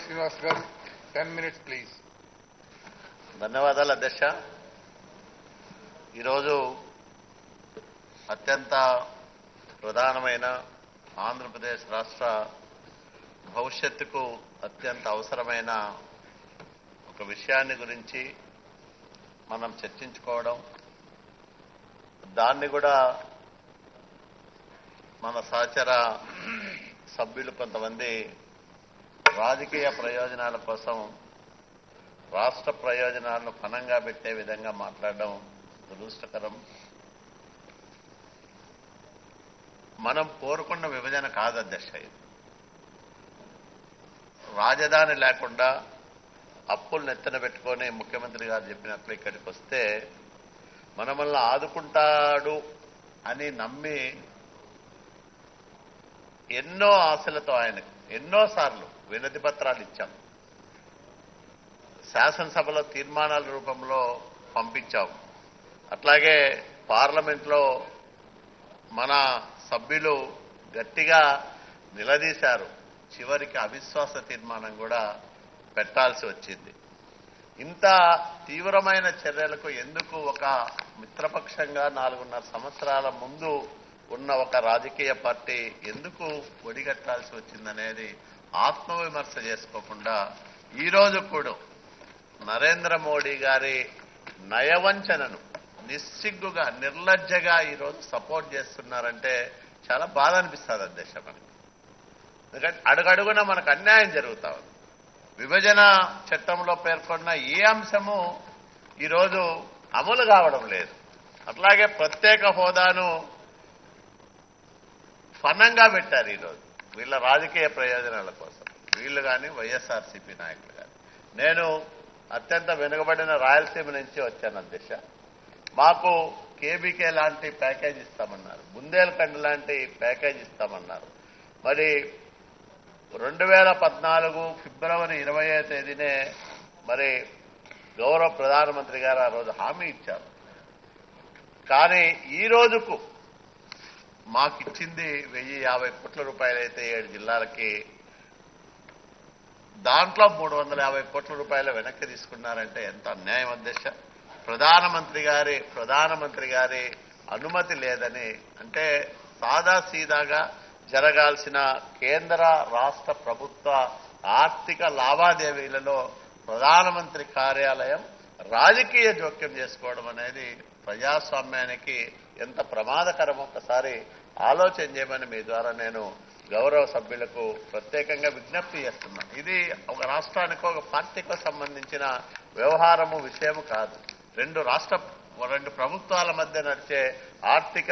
Srinivas garu, 10 minutes please. ధన్యవాదాలు అధ్యక్ష. ఈరోజు అత్యంత ప్రధానమైన ఆంధ్రప్రదేశ్ రాష్ట్ర భవిష్యత్తుకు అత్యంత అవసరమైన ఒక విషయాన్ని గురించి మనం చర్చించుకోవడం, దాన్ని కూడా మన సహచర సభ్యులు కొంతమంది రాజకీయ ప్రయోజనాల కోసం రాష్ట్ర ప్రయోజనాలను పణంగా పెట్టే విధంగా మాట్లాడడం దురదృష్టకరం. మనం కోరుకున్న విభజన కాదు అధ్యక్ష. ఇది రాజధాని లేకుండా అప్పులు నెత్తన పెట్టుకొని ముఖ్యమంత్రి గారు చెప్పినట్లు ఇక్కడికి వస్తే మనల్ని ఆదుకుంటాడు అని నమ్మి ఎన్నో ఆశలతో ఆయనకు ఎన్నోసార్లు వినతి పత్రాలు ఇచ్చాం, శాసనసభలో తీర్మానాల రూపంలో పంపించాం, అట్లాగే పార్లమెంట్లో మన సభ్యులు గట్టిగా నిలదీశారు. చివరికి అవిశ్వాస తీర్మానం కూడా పెట్టాల్సి వచ్చింది. ఇంత తీవ్రమైన చర్యలకు ఎందుకు ఒక మిత్రపక్షంగా 4.5 సంవత్సరాల ముందు ఉన్న ఒక రాజకీయ పార్టీ ఎందుకు ఒడిగట్టాల్సి వచ్చిందనేది ఆత్మవిమర్శ చేసుకోకుండా ఈరోజు కూడా నరేంద్ర మోడీ గారి నయవంచనను నిస్సిగ్గుగా నిర్లజ్జగా ఈరోజు సపోర్ట్ చేస్తున్నారంటే చాలా బాధ అనిపిస్తుంది అధ్యక్ష మనకి. ఎందుకంటే అడుగడుగున మనకు అన్యాయం జరుగుతా ఉంది. విభజన చట్టంలో పేర్కొన్న ఏ అంశము ఈరోజు అమలు కావడం లేదు. అట్లాగే ప్రత్యేక హోదాను ఫనంగా పెట్టారు ఈరోజు వీళ్ళ రాజకీయ ప్రయోజనాల కోసం, వీళ్ళు కానీ వైఎస్ఆర్సీపీ నాయకులు కానీ. నేను అత్యంత వెనుకబడిన రాయలసీమ నుంచి వచ్చాను అధ్యక్ష. మాకు కేబీకే లాంటి ప్యాకేజ్ ఇస్తామన్నారు, బుందేల్ఖండ్ లాంటి ప్యాకేజ్ ఇస్తామన్నారు. మరి 2014 ఫిబ్రవరి 20వ తేదీనే మరి గౌరవ ప్రధానమంత్రి గారు ఆ రోజు హామీ ఇచ్చారు. కానీ ఈ రోజుకు మాకిచ్చింది 1050 కోట్ల రూపాయలైతే 7 జిల్లాలకి, దాంట్లో 350 కోట్ల రూపాయలు వెనక్కి తీసుకున్నారంటే ఎంత అన్యాయం అధ్యక్ష. ప్రధానమంత్రి గారి అనుమతి లేదని, అంటే సాదాసీదాగా జరగాల్సిన కేంద్ర రాష్ట్ర ప్రభుత్వ ఆర్థిక లావాదేవీలలో ప్రధానమంత్రి కార్యాలయం రాజకీయ జోక్యం చేసుకోవడం అనేది ప్రజాస్వామ్యానికి ఎంత ప్రమాదకరం ఒక్కసారి ఆలోచన చేయమని మీ ద్వారా నేను గౌరవ సభ్యులకు ప్రత్యేకంగా విజ్ఞప్తి చేస్తున్నాను. ఇది ఒక రాష్ట్రానికో ఒక పార్టీకో సంబంధించిన వ్యవహారము విషయము కాదు. రెండు ప్రభుత్వాల మధ్య నడిచే ఆర్థిక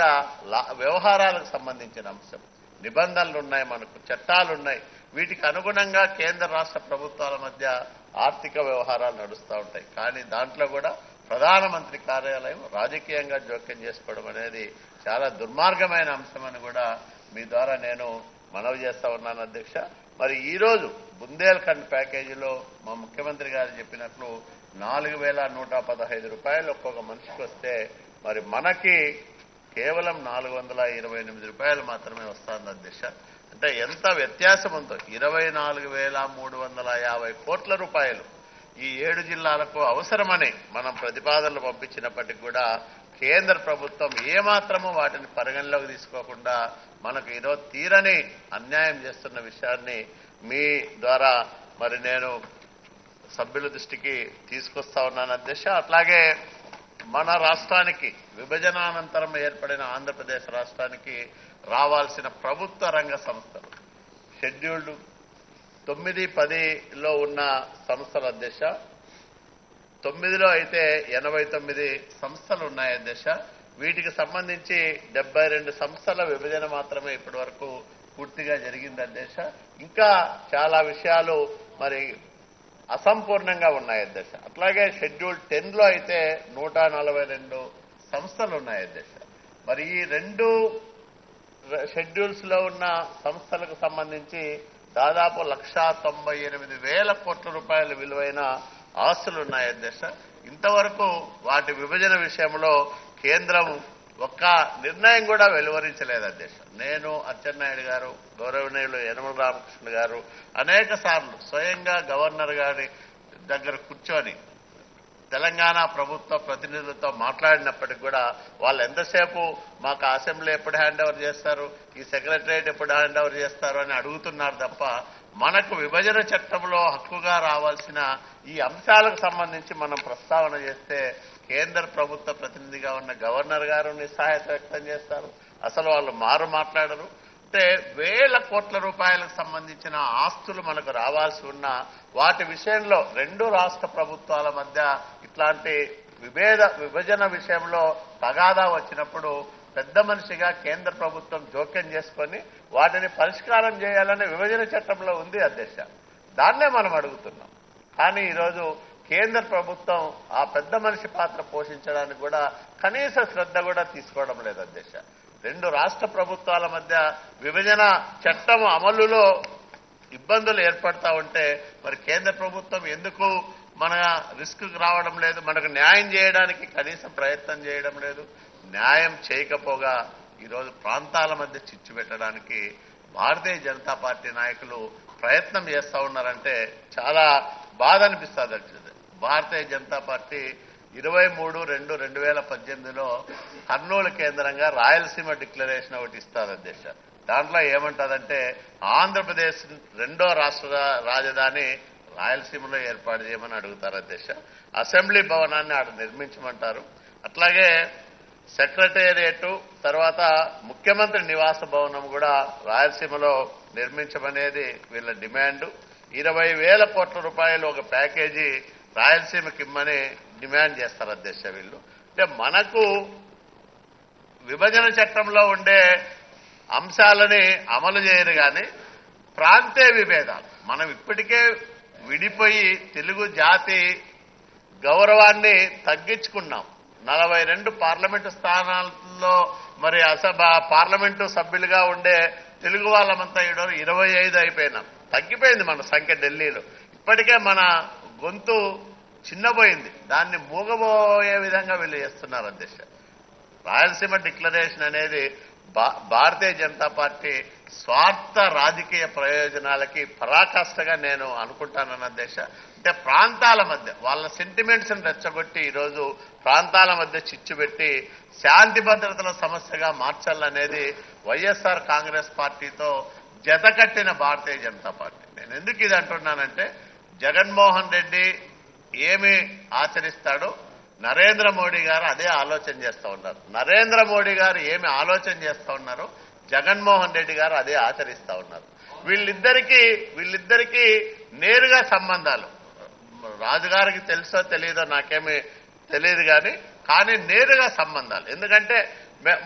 వ్యవహారాలకు సంబంధించిన అంశం. నిబంధనలు ఉన్నాయి, మనకు చట్టాలున్నాయి. వీటికి అనుగుణంగా కేంద్ర రాష్ట్ర ప్రభుత్వాల మధ్య ఆర్థిక వ్యవహారాలు నడుస్తూ ఉంటాయి. కానీ దాంట్లో కూడా ప్రధానమంత్రి కార్యాలయం రాజకీయంగా జోక్యం చేసుకోవడం అనేది చాలా దుర్మార్గమైన అంశమని కూడా మీ ద్వారా నేను మనవి చేస్తా ఉన్నాను అధ్యక్ష. మరి ఈరోజు బుందేల్ఖండ్ ప్యాకేజీలో మా ముఖ్యమంత్రి గారు చెప్పినట్లు 4115 రూపాయలు ఒక్కొక్క మనిషికి వస్తే మరి మనకి కేవలం 428 రూపాయలు మాత్రమే వస్తుంది అధ్యక్ష. అంటే ఎంత వ్యత్యాసం ఉందో. 24,350 కోట్ల రూపాయలు ఈ 7 జిల్లాలకు అవసరమని మనం ప్రతిపాదనలు పంపించినప్పటికీ కూడా కేంద్ర ప్రభుత్వం ఏమాత్రమూ వాటిని పరిగణలోకి తీసుకోకుండా మనకు ఈరోజు తీరని అన్యాయం చేస్తున్న విషయాన్ని మీ ద్వారా మరి నేను సభ్యుల దృష్టికి తీసుకొస్తా ఉన్నాను అధ్యక్ష. అట్లాగే మన రాష్ట్రానికి విభజనానంతరం ఏర్పడిన ఆంధ్రప్రదేశ్ రాష్ట్రానికి రావాల్సిన ప్రభుత్వ రంగ సంస్థలు షెడ్యూల్డ్ 9, 10లో ఉన్న సంస్థల అధ్యక్ష, 9లో అయితే 89 సంస్థలు ఉన్నాయి అధ్యక్ష. వీటికి సంబంధించి 72 సంస్థల విభజన మాత్రమే ఇప్పటి వరకు పూర్తిగా జరిగింది అధ్యక్ష. ఇంకా చాలా విషయాలు మరి అసంపూర్ణంగా ఉన్నాయి అధ్యక్ష. అట్లాగే షెడ్యూల్ 10లో అయితే 142 సంస్థలు ఉన్నాయి అధ్యక్ష. మరి ఈ 2 షెడ్యూల్స్ లో ఉన్న సంస్థలకు సంబంధించి దాదాపు 1,98,000 కోట్ల రూపాయల విలువైన ఆస్తులు ఉన్నాయి అధ్యక్ష. ఇంతవరకు వాటి విభజన విషయంలో కేంద్రం ఒక్క నిర్ణయం కూడా వెలువరించలేదు అధ్యక్ష. నేను, అచ్చెన్నాయుడు గారు, గౌరవనీయులు యనమల రామకృష్ణ గారు అనేక సార్లు స్వయంగా గవర్నర్ గారి దగ్గర కూర్చొని తెలంగాణ ప్రభుత్వ ప్రతినిధులతో మాట్లాడినప్పటికీ కూడా వాళ్ళు ఎంతసేపు మాకు అసెంబ్లీ ఎప్పుడు హ్యాండ్ ఓవర్ చేస్తారు, ఈ సెక్రటరియట్ ఎప్పుడు హ్యాండ్ ఓవర్ చేస్తారు అని అడుగుతున్నారు తప్ప మనకు విభజన చట్టంలో హక్కుగా రావాల్సిన ఈ అంశాలకు సంబంధించి మనం ప్రస్తావన చేస్తే కేంద్ర ప్రభుత్వ ప్రతినిధిగా ఉన్న గవర్నర్ గారు నిస్సహాయత వ్యక్తం చేస్తారు. అసలు వాళ్ళు మాట్లాడరు. అంటే వేల కోట్ల రూపాయలకు సంబంధించిన ఆస్తులు మనకు రావాల్సి ఉన్న వాటి విషయంలో రెండు రాష్ట్ర ప్రభుత్వాల మధ్య ఇట్లాంటి విభజన విషయంలో తగాదా వచ్చినప్పుడు పెద్ద మనిషిగా కేంద్ర ప్రభుత్వం జోక్యం చేసుకొని వాటిని పరిష్కారం చేయాలని విభజన చట్టంలో ఉంది అధ్యక్ష. దాన్నే మనం అడుగుతున్నాం. కానీ ఈరోజు కేంద్ర ప్రభుత్వం ఆ పెద్ద మనిషి పాత్ర పోషించడానికి కూడా కనీస శ్రద్ధ కూడా తీసుకోవడం లేదు అధ్యక్ష. రెండు రాష్ట్ర ప్రభుత్వాల మధ్య విభజన చట్టం అమలులో ఇబ్బందులు ఏర్పడతా ఉంటే మరి కేంద్ర ప్రభుత్వం ఎందుకు మన రిస్క్కి రావడం లేదు, మనకు న్యాయం చేయడానికి కనీసం ప్రయత్నం చేయడం లేదు. న్యాయం చేయకపోగా ఈరోజు ప్రాంతాల మధ్య చిచ్చు పెట్టడానికి భారతీయ జనతా పార్టీ నాయకులు ప్రయత్నం చేస్తూ ఉన్నారంటే చాలా బాధ అనిపిస్తుంది అధ్యక్ష. భారతీయ జనతా పార్టీ 23/2/2018లో కర్నూలు కేంద్రంగా రాయలసీమ డిక్లరేషన్ ఒకటి ఇస్తారు అధ్యక్ష. దాంట్లో ఏమంటాదంటే ఆంధ్రప్రదేశ్ రెండో రాష్ట్ర రాజధాని రాయలసీమలో ఏర్పాటు చేయమని అడుగుతారు అధ్యక్ష. అసెంబ్లీ భవనాన్ని ఆడ నిర్మించమంటారు. అట్లాగే సెక్రటేరియట్ తర్వాత ముఖ్యమంత్రి నివాస భవనం కూడా రాయలసీమలో నిర్మించమనేది వీళ్ళ డిమాండ్. 20,000 కోట్ల రూపాయలు ఒక ప్యాకేజీ రాయలసీమకి ఇమ్మని డిమాండ్ చేస్తారు అధ్యక్ష వీళ్ళు. అంటే మనకు విభజన చట్టంలో ఉండే అంశాలని అమలు చేయరు కానీ ప్రాంతీయ విభేదాలు మనం ఇప్పటికే విడిపోయి తెలుగు జాతి గౌరవాన్ని తగ్గించుకున్నాం. 42 పార్లమెంటు స్థానాల్లో మరి పార్లమెంటు సభ్యులుగా ఉండే తెలుగు వాళ్ళమంతా 25 అయిపోయినాం. తగ్గిపోయింది మన సంఖ్య ఢిల్లీలో. ఇప్పటికే మన గొంతు చిన్నపోయింది. దాన్ని మూగబోయే విధంగా వీళ్ళు చేస్తున్నారు అధ్యక్ష. రాయలసీమ డిక్లరేషన్ అనేది భారతీయ జనతా పార్టీ స్వార్థ రాజకీయ ప్రయోజనాలకి పరాకాష్ఠగా నేను అనుకుంటానన్న అధ్యక్ష. అంటే ప్రాంతాల మధ్య వాళ్ళ సెంటిమెంట్స్ ని రెచ్చగొట్టి ఈరోజు ప్రాంతాల మధ్య చిచ్చు పెట్టి శాంతి భద్రతల సమస్యగా మార్చాలనేది వైఎస్ఆర్ కాంగ్రెస్ పార్టీతో జతకట్టిన భారతీయ జనతా పార్టీ. నేను ఎందుకు ఇది అంటున్నానంటే జగన్మోహన్ రెడ్డి ఏమి ఆచరిస్తాడో నరేంద్ర మోడీ గారు అదే ఆలోచన చేస్తూ ఉన్నారు. నరేంద్ర మోడీ గారు ఏమి ఆలోచన చేస్తూ ఉన్నారో జగన్మోహన్ రెడ్డి గారు అదే ఆచరిస్తూ ఉన్నారు. వీళ్ళిద్దరికీ నేరుగా సంబంధాలు. రాజుగారికి తెలుసో తెలియదో నాకేమీ తెలియదు కానీ నేరుగా సంబంధాలు. ఎందుకంటే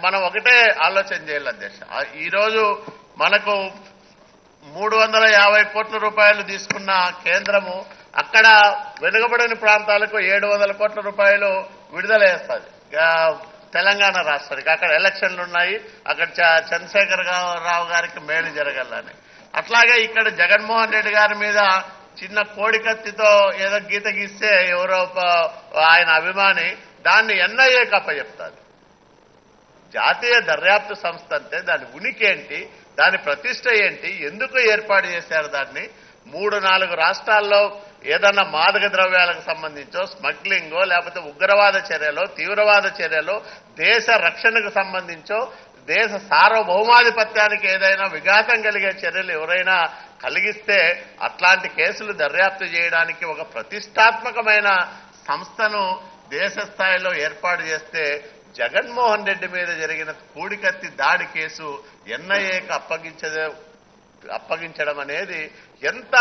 మనం ఒకటే ఆలోచన చేయాలి అధ్యక్ష. ఈరోజు మనకు 350 కోట్ల రూపాయలు తీసుకున్న కేంద్రము అక్కడ వెనుకబడిన ప్రాంతాలకు 700 కోట్ల రూపాయలు విడుదల చేస్తుంది తెలంగాణ రాష్ట్రానికి. అక్కడ ఎలక్షన్లు ఉన్నాయి, అక్కడ చంద్రశేఖర్ రావు గారికి మేలు జరగాలని. అట్లాగే ఇక్కడ జగన్మోహన్ రెడ్డి గారి మీద చిన్న కోడికత్తితో ఏదో గీత గీస్తే ఎవరో ఆయన అభిమాని దాన్ని ఎన్ఐఏకి అప్పచెప్తారు. జాతీయ దర్యాప్తు సంస్థ అంటే దాని ఉనికి ఏంటి, దాని ప్రతిష్ట ఏంటి, ఎందుకు ఏర్పాటు చేశారు దాన్ని? 3-4 రాష్ట్రాల్లో ఏదన్నా మాదక ద్రవ్యాలకు సంబంధించో స్మగ్లింగో లేకపోతే ఉగ్రవాద చర్యలో తీవ్రవాద చర్యలో దేశ రక్షణకు సంబంధించో దేశ సార్వభౌమాధిపత్యానికి ఏదైనా విఘాతం కలిగే చర్యలు ఎవరైనా కలిగిస్తే అట్లాంటి కేసులు దర్యాప్తు చేయడానికి ఒక ప్రతిష్టాత్మకమైన సంస్థను దేశ స్థాయిలో ఏర్పాటు చేస్తే జగన్మోహన్ రెడ్డి మీద జరిగిన కూడికత్తి దాడి కేసు ఎన్ఐఏకి అప్పగించడం అనేది ఎంత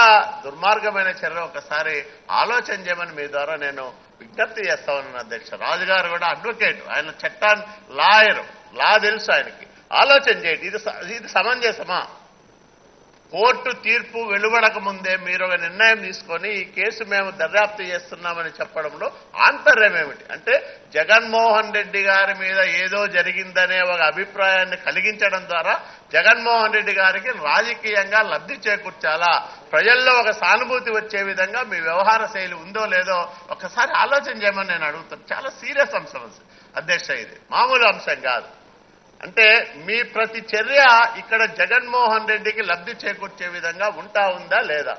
దుర్మార్గమైన చర్య ఒకసారి ఆలోచన చేయమని మీ ద్వారా నేను విజ్ఞప్తి చేస్తా ఉన్నాను అధ్యక్ష. రాజుగారు కూడా అడ్వకేట్, ఆయన చట్టాన్ని లాయరు, లా తెలుసు ఆయనకి. ఆలోచన చేయండి, ఇది సమంజసమా? కోర్టు తీర్పు వెలువడక ముందే మీరు ఒక నిర్ణయం తీసుకొని ఈ కేసు మేము దర్యాప్తు చేస్తున్నామని చెప్పడంలో ఆంతర్యం ఏమిటి? అంటే జగన్మోహన్ రెడ్డి గారి మీద ఏదో జరిగిందనే ఒక అభిప్రాయాన్ని కలిగించడం ద్వారా జగన్మోహన్ రెడ్డి గారికి రాజకీయంగా లబ్ధి చేకూర్చాలా, ప్రజల్లో ఒక సానుభూతి వచ్చే విధంగా మీ వ్యవహార శైలి ఉందో లేదో ఒకసారి ఆలోచన చేయమని నేను అడుగుతాను. చాలా సీరియస్ అంశం. అధ్యక్ష. ఇది మామూలు అంశం కాదు. అంటే మీ ప్రతి చర్య ఇక్కడ జగన్మోహన్ రెడ్డికి లబ్ధి చేకూర్చే విధంగా ఉందా లేదా?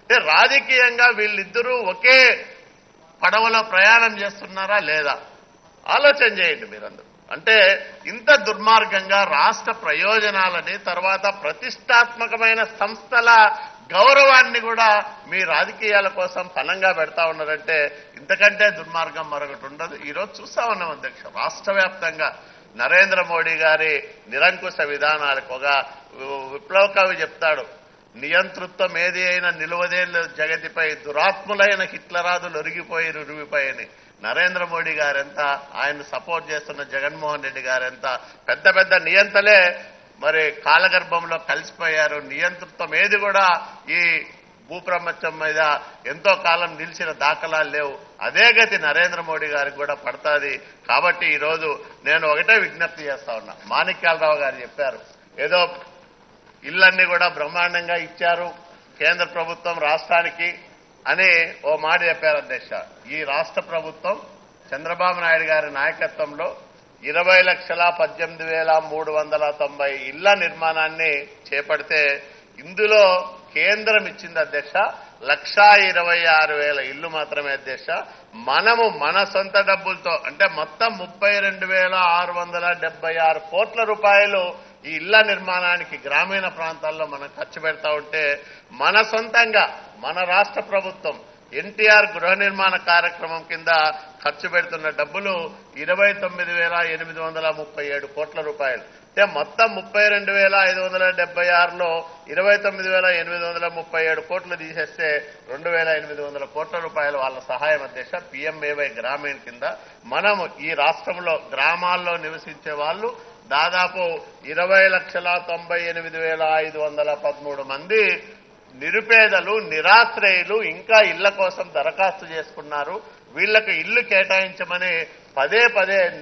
అంటే రాజకీయంగా వీళ్ళిద్దరూ ఒకే పడవలో ప్రయాణం చేస్తున్నారా లేదా? ఆలోచన చేయండి మీరందరూ. అంటే ఇంత దుర్మార్గంగా రాష్ట్ర ప్రయోజనాలని, తర్వాత ప్రతిష్టాత్మకమైన సంస్థల గౌరవాన్ని కూడా మీ రాజకీయాల కోసం పణంగా పెడతా ఉన్నారంటే ఇంతకంటే దుర్మార్గం మరొకటి ఉండదు. ఈరోజు చూస్తా ఉన్నాం అధ్యక్ష, రాష్ట్ర వ్యాప్తంగా నరేంద్ర మోడీ గారి నిరంకుశ విధానాలకు ఒక విప్లవకవి చెప్తాడు, నియంతృత్వం ఏది అయినా నిలువదేళ్ల జగతిపై దురాత్ములైన హిట్లరాదులు ఒరిగిపోయి రురిగిపోయి అని. నరేంద్ర మోడీ గారెంత, ఆయన సపోర్ట్ చేస్తున్న జగన్మోహన్ రెడ్డి గారెంత, పెద్ద పెద్ద నియంతలే మరి కాలగర్భంలో కలిసిపోయారు. నియంతృత్వం ఏది కూడా ఈ భూప్రపంచం మీద ఎంతో కాలం నిలిచిన దాఖలాలు లేవు. అదే గతి నరేంద్ర మోడీ గారికి కూడా పడుతుంది. కాబట్టి ఈరోజు నేను ఒకటే విజ్ఞప్తి చేస్తా ఉన్నా. మాణిక్యాలరావు గారు చెప్పారు, ఏదో ఇళ్లన్నీ కూడా బ్రహ్మాండంగా ఇచ్చారు కేంద్ర ప్రభుత్వం రాష్ట్రానికి అని ఓ మాట చెప్పారు అధ్యక్ష. ఈ రాష్ట్ర ప్రభుత్వం చంద్రబాబు నాయుడు గారి నాయకత్వంలో 20,18,390 ఇళ్ల నిర్మాణాన్ని చేపడితే ఇందులో కేంద్రం ఇచ్చింది అధ్యక్ష 1,26,000 ఇళ్లు మాత్రమే అధ్యక్ష. మనము మన సొంత డబ్బులతో అంటే మొత్తం 32,676 కోట్ల రూపాయలు ఈ ఇళ్ల నిర్మాణానికి గ్రామీణ ప్రాంతాల్లో మనం ఖర్చు పెడతా ఉంటే, మన సొంతంగా మన రాష్ట్ర ప్రభుత్వం ఎన్టీఆర్ గృహ నిర్మాణ కార్యక్రమం కింద ఖర్చు పెడుతున్న డబ్బులు 29,837 కోట్ల రూపాయలు. అంటే మొత్తం 32,576లో 29,837 కోట్లు తీసేస్తే 2,800 కోట్ల రూపాయలు వాళ్ళ సహాయం అధ్యక్ష PMAY గ్రామీణ కింద. మనము ఈ రాష్ట్రంలో గ్రామాల్లో నివసించే వాళ్ళు దాదాపు 20,98,513 మంది నిరుపేదలు, నిరాశ్రయులు ఇంకా ఇళ్ల కోసం దరఖాస్తు చేసుకున్నారు. వీళ్లకు ఇల్లు కేటాయించమని పదే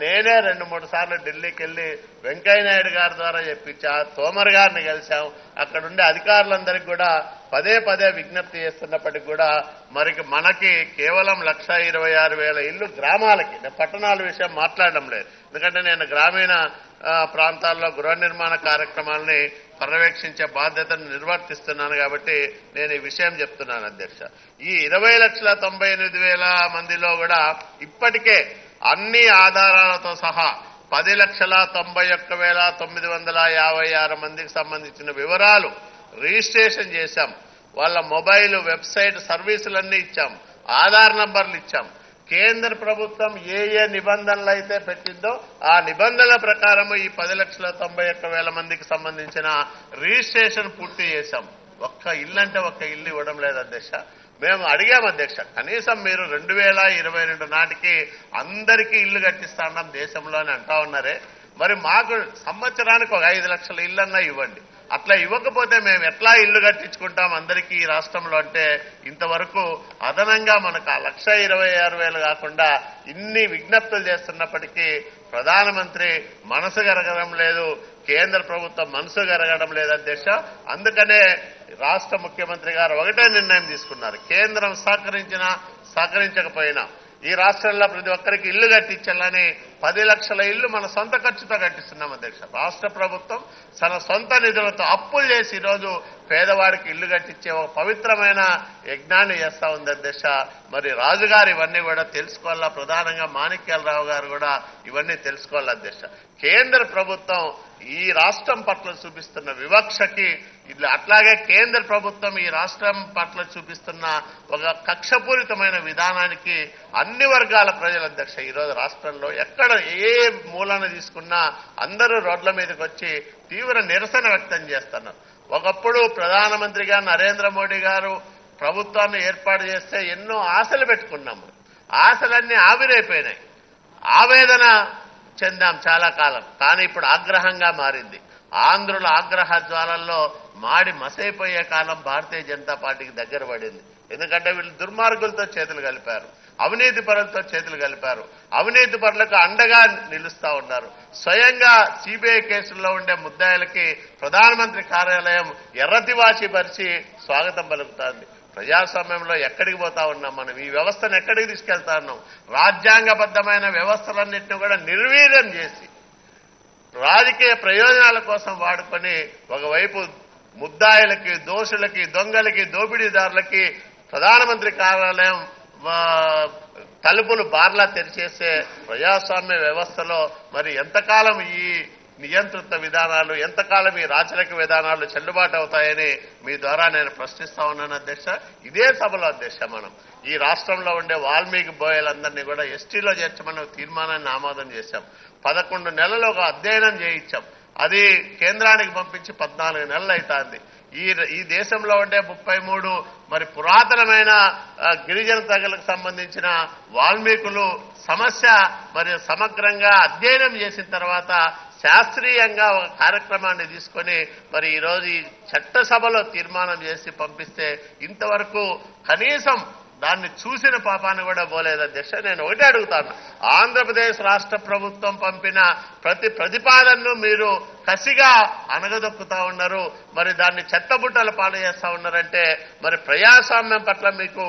నేనే 2-3 సార్లు ఢిల్లీకి వెళ్లి వెంకయ్యనాయుడు గారి ద్వారా చెప్పించా, తోమర్ గారిని కలిశాం. అక్కడుండే అధికారులందరికీ కూడా పదే విజ్ఞప్తి చేస్తున్నప్పటికీ కూడా మనకి కేవలం 1,26,000 ఇల్లు గ్రామాలకి, నేను పట్టణాల విషయం మాట్లాడడం లేదు, ఎందుకంటే నేను గ్రామీణ ప్రాంతాల్లో గృహ నిర్మాణ కార్యక్రమాలని పర్యవేక్షించే బాధ్యతను నిర్వర్తిస్తున్నాను కాబట్టి నేను ఈ విషయం చెప్తున్నాను అధ్యక్ష. ఈ 20,98,000 మందిలో కూడా ఇప్పటికే అన్ని ఆధారాలతో సహా 10,91,956 మందికి సంబంధించిన వివరాలు రిజిస్ట్రేషన్ చేశాం. వాళ్ళ మొబైల్, వెబ్సైట్ సర్వీసులన్నీ ఇచ్చాం, ఆధార్ నంబర్లు ఇచ్చాం. కేంద్ర ప్రభుత్వం ఏ నిబంధనలు అయితే పెట్టిందో ఆ నిబంధనల ప్రకారం ఈ 10,91,000 మందికి సంబంధించిన రిజిస్ట్రేషన్ పూర్తి చేశాం. ఒక్క ఇల్లు అంటే ఒక్క ఇల్లు ఇవ్వడం లేదు అధ్యక్ష. మేము అడిగాం అధ్యక్ష, కనీసం మీరు 2022 నాటికి అందరికీ ఇల్లు కట్టిస్తాం దేశంలోనే అంటా ఉన్నారే, మరి మాకు సంవత్సరానికి ఒక 5 లక్షల ఇళ్లన్నా ఇవ్వండి. అట్లా ఇవ్వకపోతే మేము ఎట్లా ఇల్లు కట్టించుకుంటాం అందరికీ ఈ రాష్ట్రంలో అంటే ఇంతవరకు అదనంగా మనకు ఆ 1,26,000 కాకుండా ఇన్ని విజ్ఞప్తులు చేస్తున్నప్పటికీ ప్రధానమంత్రి మనసు గరగడం లేదు, కేంద్ర ప్రభుత్వం మనసు గరగడం లేదు అధ్యక్ష. అందుకనే రాష్ట్ర ముఖ్యమంత్రి గారు ఒకటే నిర్ణయం తీసుకున్నారు, కేంద్రం సహకరించకపోయినా ఈ రాష్ట్రంలో ప్రతి ఒక్కరికి ఇల్లు కట్టించాలని 10 లక్షల ఇల్లు మన సొంత ఖర్చుతో కట్టిస్తున్నాం అధ్యక్ష. రాష్ట్ర ప్రభుత్వం తన సొంత నిధులతో అప్పులు చేసి ఈరోజు పేదవాడికి ఇల్లు కట్టించే ఒక పవిత్రమైన యజ్ఞాన్ని చేస్తా ఉంది అధ్యక్ష. మరి రాజుగారు ఇవన్నీ కూడా తెలుసుకోవాలా, ప్రధానంగా మాణిక్యాలరావు గారు కూడా ఇవన్నీ తెలుసుకోవాలి అధ్యక్ష. కేంద్ర ప్రభుత్వం ఈ రాష్ట్రం పట్ల చూపిస్తున్న వివక్షకి, అట్లాగే కేంద్ర ప్రభుత్వం ఈ రాష్ట్రం పట్ల చూపిస్తున్న ఒక కక్షపూరితమైన విధానానికి అన్ని వర్గాల ప్రజల అధ్యక్ష ఈరోజు రాష్ట్రంలో ఎక్కడ ఏ మూలన తీసుకున్నా అందరూ రోడ్ల మీదకి వచ్చి తీవ్ర నిరసన వ్యక్తం చేస్తున్నారు. ఒకప్పుడు ప్రధానమంత్రిగా నరేంద్ర మోడీ గారు ప్రభుత్వాన్ని ఏర్పాటు చేస్తే ఎన్నో ఆశలు పెట్టుకున్నాము, ఆశలన్నీ ఆవిరైపోయినాయి, ఆవేదన చెందాం చాలా కాలం. కానీ ఇప్పుడు ఆగ్రహంగా మారింది. ఆంధ్రుల ఆగ్రహ జ్వాలల్లో మాడి మసైపోయే కాలం భారతీయ జనతా పార్టీకి దగ్గర పడింది. ఎందుకంటే వీళ్ళు దుర్మార్గులతో చేతులు కలిపారు, అవినీతి పరులతో చేతులు కలిపారు, అవినీతి పరులకు అండగా నిలుస్తా ఉన్నారు. స్వయంగా సిబిఐ కేసుల్లో ఉండే ముద్దాయిలకి ప్రధానమంత్రి కార్యాలయం ఎర్రతివాచి పరిచి స్వాగతం పలుకుతోంది. ప్రజాస్వామ్యంలో ఎక్కడికి పోతా ఉన్నాం మనం? ఈ వ్యవస్థను ఎక్కడికి తీసుకెళ్తా ఉన్నాం? రాజ్యాంగబద్ధమైన వ్యవస్థలన్నింటినీ కూడా నిర్వీర్యం చేసి రాజకీయ ప్రయోజనాల కోసం వాడుకొని ఒకవైపు ముద్దాయిలకి, దోషులకి, దొంగలకి, దోపిడీదారులకి ప్రధానమంత్రి కార్యాలయం తలుపులు బార్లా తెరిచేసే ప్రజాస్వామ్య వ్యవస్థలో మరి ఎంతకాలం ఈ నియంత్రిత విధానాలు, ఎంతకాలం ఈ రాచరిక విధానాలు చెల్లుబాటు అవుతాయని మీ ద్వారా నేను ప్రశ్నిస్తా ఉన్నాను అధ్యక్ష. ఇదే సభలో అధ్యక్ష మనం ఈ రాష్ట్రంలో ఉండే వాల్మీకి బోయలందరినీ కూడా ఎస్టీలో చేర్చమని తీర్మానాన్ని ఆమోదం చేశాం. 11 నెలలు ఒక అధ్యయనం చేయించాం. అది కేంద్రానికి పంపించి 14 నెలలు అవుతుంది. ఈ దేశంలో ఉండే 33 మరి పురాతనమైన గిరిజన తెగలకు సంబంధించిన వాల్మీకులు సమస్య మరి సమగ్రంగా అధ్యయనం చేసిన తర్వాత శాస్త్రీయంగా ఒక కార్యక్రమాన్ని తీసుకొని మరి ఈరోజు ఈ చట్టసభలో తీర్మానం చేసి పంపిస్తే ఇంతవరకు కనీసం దాన్ని చూసిన పాపాన్ని కూడా పోలేదు అధ్యక్ష. నేను ఒకటే అడుగుతాను, ఆంధ్రప్రదేశ్ రాష్ట్ర ప్రభుత్వం పంపిన ప్రతి ప్రతిపాదనను మీరు కసిగా అనగదొక్కుతా ఉన్నారు, మరి దాన్ని చెత్తబుట్టలు పాలు చేస్తా ఉన్నారంటే మరి ప్రజాస్వామ్యం పట్ల మీకు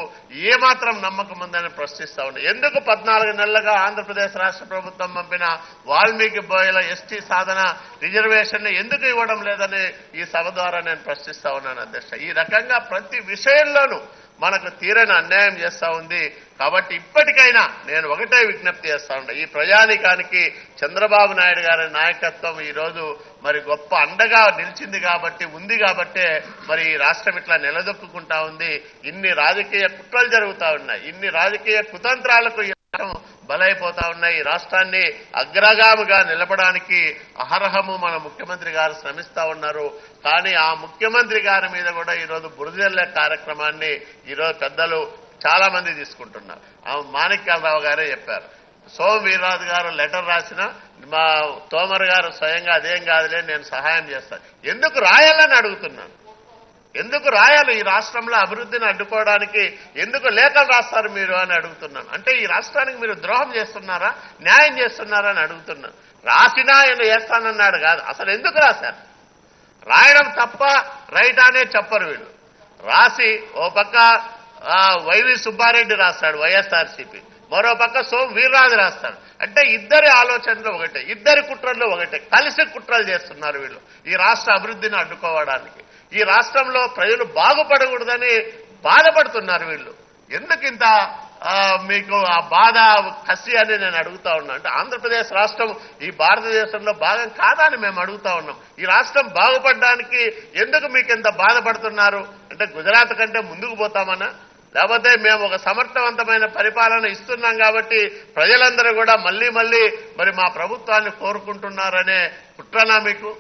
ఏమాత్రం నమ్మకం ఉందని ప్రశ్నిస్తా ఉన్నారు. ఎందుకు 14 నెలలుగా ఆంధ్రప్రదేశ్ రాష్ట్ర ప్రభుత్వం పంపిన వాల్మీకి బోయల ఎస్టీ సాధన రిజర్వేషన్ ఎందుకు ఇవ్వడం లేదని ఈ సభ ద్వారా నేను ప్రశ్నిస్తా ఉన్నాను అధ్యక్ష. ఈ రకంగా ప్రతి విషయంలోనూ మనకు తీరని అన్యాయం చేస్తా ఉంది. కాబట్టి ఇప్పటికైనా నేను ఒకటే విజ్ఞప్తి చేస్తా ఉంటా, ఈ ప్రజానీకానికి చంద్రబాబు నాయుడు గారి నాయకత్వం ఈరోజు మరి గొప్ప అండగా నిలిచింది కాబట్టి, ఉంది కాబట్టే మరి ఈ రాష్ట్రం ఇట్లా నిలదొక్కుంటా ఉంది. ఇన్ని రాజకీయ కుట్రలు జరుగుతా ఉన్నాయి, ఇన్ని రాజకీయ కుతంత్రాలకు బలైపోతా ఉన్నాయి. ఈ రాష్ట్రాన్ని అగ్రగామిగా నిలపడానికి అహరహము మన ముఖ్యమంత్రి గారు శ్రమిస్తా ఉన్నారు. కానీ ఆ ముఖ్యమంత్రి గారి మీద కూడా ఈరోజు బురదజల్లే కార్యక్రమాన్ని ఈరోజు పెద్దలు చాలా మంది తీసుకుంటున్నారు. మాణిక్యాలరావు గారే చెప్పారు, సోమ వీర్రాజు గారు లెటర్ రాసిన మా తోమర్ గారు స్వయంగా అదేం కాదులే నేను సహాయం చేస్తాను. ఎందుకు రాయాలని అడుగుతున్నాను. ఎందుకు రాయాలి? ఈ రాష్ట్రంలో అభివృద్ధిని అడ్డుకోవడానికి ఎందుకు లేఖలు రాస్తారు మీరు అని అడుగుతున్నాను. అంటే ఈ రాష్ట్రానికి మీరు ద్రోహం చేస్తున్నారా, న్యాయం చేస్తున్నారా అని అడుగుతున్నాను. రాసినా ఆయన చేస్తానన్నాడు కాదు, అసలు ఎందుకు రాశారు? రాయడం తప్ప రైట్ అనే చెప్పరు వీళ్ళు. రాసి ఓ పక్క వైవి సుబ్బారెడ్డి రాస్తాడు వైఎస్ఆర్సీపీ, మరో పక్క సోమ వీర్రాజు రాస్తాడు. అంటే ఇద్దరి ఆలోచనలు ఒకటే, ఇద్దరి కుట్రలు ఒకటే, కలిసి కుట్రలు చేస్తున్నారు వీళ్ళు ఈ రాష్ట్ర అభివృద్ధిని అడ్డుకోవడానికి. ఈ రాష్ట్రంలో ప్రజలు బాగుపడకూడదని బాధపడుతున్నారు వీళ్ళు. ఎందుకింత మీకు ఆ బాధ, కసి అని నేను అడుగుతా ఉన్నా. అంటే ఆంధ్రప్రదేశ్ రాష్ట్రం ఈ భారతదేశంలో భాగం కాదా అని మేము అడుగుతా ఉన్నాం. ఈ రాష్ట్రం బాగుపడడానికి ఎందుకు మీకు ఎంత బాధపడుతున్నారు? అంటే గుజరాత్ కంటే ముందుకు పోతామన్నా, లేకపోతే మేము ఒక సమర్థవంతమైన పరిపాలన ఇస్తున్నాం కాబట్టి ప్రజలందరూ కూడా మళ్లీ మరి మా ప్రభుత్వాన్ని కోరుకుంటున్నారనే కుట్రనా మీకు?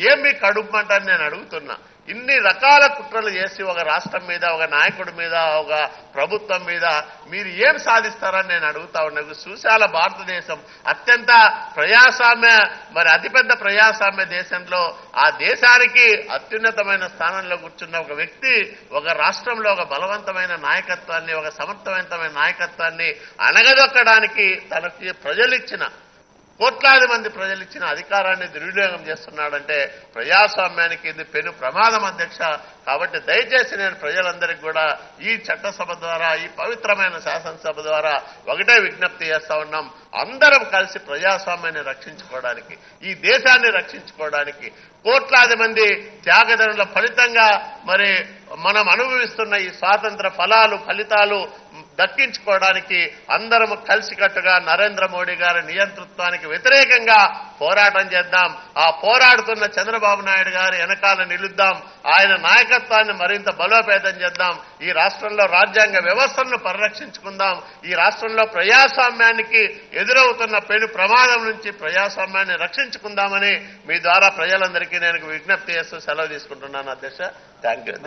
ఏం మీకు అడుగుమంటారని నేను అడుగుతున్నా. ఇన్ని రకాల కుట్రలు చేసి ఒక రాష్ట్రం మీద, ఒక నాయకుడి మీద, ఒక ప్రభుత్వం మీద మీరు ఏం సాధిస్తారని నేను అడుగుతా ఉన్నాను. సుశాల భారతదేశం అత్యంత ప్రజాస్వామ్య మరి అతిపెద్ద ప్రజాస్వామ్య దేశంలో ఆ దేశానికి అత్యున్నతమైన స్థానంలో కూర్చున్న ఒక వ్యక్తి ఒక రాష్ట్రంలో ఒక బలవంతమైన నాయకత్వాన్ని, ఒక సమర్థవంతమైన నాయకత్వాన్ని అణగదొక్కడానికి తనకి ప్రజలిచ్చిన, కోట్లాది మంది ప్రజలు ఇచ్చిన అధికారాన్ని దుర్వినియోగం చేస్తున్నాడంటే ప్రజాస్వామ్యానికి ఇది పెను ప్రమాదం అధ్యక్ష. కాబట్టి దయచేసి నేను ప్రజలందరికీ కూడా ఈ చట్టసభ ద్వారా, ఈ పవిత్రమైన శాసనసభ ద్వారా ఒకటే విజ్ఞప్తి చేస్తా ఉన్నాం. అందరం కలిసి ప్రజాస్వామ్యాన్ని రక్షించుకోవడానికి, ఈ దేశాన్ని రక్షించుకోవడానికి, కోట్లాది మంది త్యాగదనుల ఫలితంగా మరి మనం అనుభవిస్తున్న ఈ స్వాతంత్ర ఫలితాలు దక్కించుకోవడానికి అందరం కలిసికట్టుగా నరేంద్ర మోడీ గారి నియంతృత్వానికి వ్యతిరేకంగా పోరాటం చేద్దాం. ఆ పోరాడుతున్న చంద్రబాబు నాయుడు గారి వెనకాల నిలుద్దాం. ఆయన నాయకత్వాన్ని మరింత బలోపేతం చేద్దాం. ఈ రాష్ట్రంలో రాజ్యాంగ వ్యవస్థలను పరిరక్షించుకుందాం. ఈ రాష్ట్రంలో ప్రజాస్వామ్యానికి ఎదురవుతున్న పెను ప్రమాదం నుంచి ప్రజాస్వామ్యాన్ని రక్షించుకుందామని మీ ద్వారా ప్రజలందరికీ నేను విజ్ఞప్తి చేస్తూ సెలవు తీసుకుంటున్నాను అధ్యక్ష. Thank you.